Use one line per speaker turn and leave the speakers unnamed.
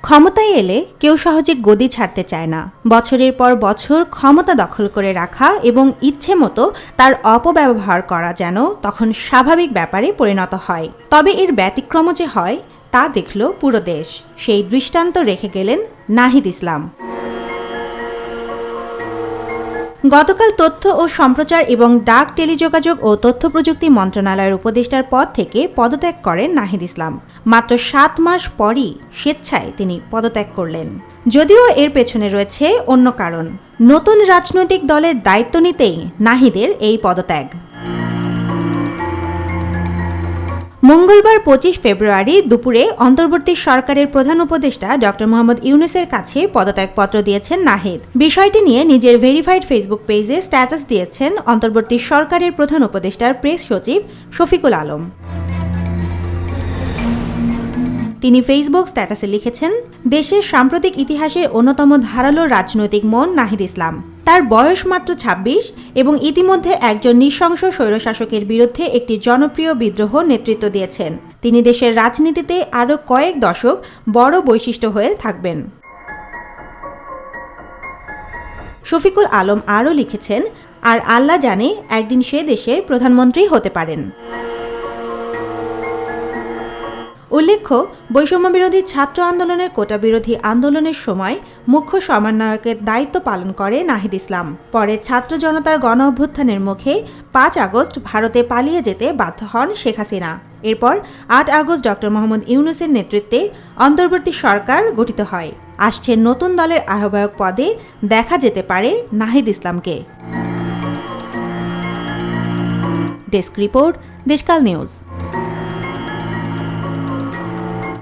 ক্ষমতায় এলে কেউ সহজে গদি ছাড়তে চায় না। বছরের পর বছর ক্ষমতা দখল করে রাখা এবং ইচ্ছে মতো তার অপব্যবহার করা যেন তখন স্বাভাবিক ব্যাপারে পরিণত হয়। তবে এর ব্যতিক্রম যে হয় তা দেখল পুরো দেশ। সেই দৃষ্টান্ত রেখে গেলেন নাহিদ ইসলাম। গতকাল তথ্য ও সম্প্রচার এবং ডাক টেলিযোগাযোগ ও তথ্য প্রযুক্তি মন্ত্রণালয়ের উপদেষ্টার পদ থেকে পদত্যাগ করেন নাহিদ ইসলাম। মাত্র 7 মাস পরই স্বেচ্ছায় তিনি পদত্যাগ করলেন। যদিও এর পেছনে রয়েছে অন্য কারণ। নতুন রাজনৈতিক দলের দায়িত্ব নিতেই নাহিদের এই পদত্যাগ। মঙ্গলবার 25 ফেব্রুয়ারি দুপুরে অন্তর্বর্তী সরকারের প্রধান উপদেষ্টা ড. মোহাম্মদ ইউনূসের কাছে পদত্যাগপত্র দিয়েছেন নাহিদ। বিষয়টি নিয়ে নিজের ভেরিফাইড ফেসবুক পেজে স্ট্যাটাস দিয়েছেন অন্তর্বর্তী সরকারের প্রধান উপদেষ্টার প্রেস সচিব শফিকুল আলম। তিনি ফেসবুক স্ট্যাটাসে লিখেছেন, দেশের সাম্প্রতিক ইতিহাসের অন্যতম ধারালো রাজনৈতিক মন নাহিদ ইসলাম। তার বয়স মাত্র 26 এবং ইতিমধ্যে একজন নৃশংস স্বৈরশাসকের বিরুদ্ধে একটি জনপ্রিয় বিদ্রোহ নেতৃত্ব দিয়েছেন। তিনি দেশের রাজনীতিতে আরও কয়েক দশক বড় বৈশিষ্ট্য হয়ে থাকবেন। শফিকুল আলম আরও লিখেছেন, আর আল্লাহ জানে একদিন সে দেশের প্রধানমন্ত্রী হতে পারেন। উল্লেখ্য, বৈষম্যবিরোধী ছাত্র আন্দোলনের কোটা বিরোধী আন্দোলনের সময় মুখ্য সমন্বয়কের দায়িত্ব পালন করে নাহিদ ইসলাম। পরে ছাত্র জনতার গণ অভ্যুত্থানের মুখে 5 আগস্ট ভারতে পালিয়ে যেতে বাধ্য হন শেখ হাসিনা। এরপর 8 আগস্ট ড. মোহাম্মদ ইউনূসের নেতৃত্বে অন্তর্বর্তী সরকার গঠিত হয়। আসছে নতুন দলের আহ্বায়ক পদে দেখা যেতে পারে নাহিদ ইসলামকে। Desk report, Deshkal news.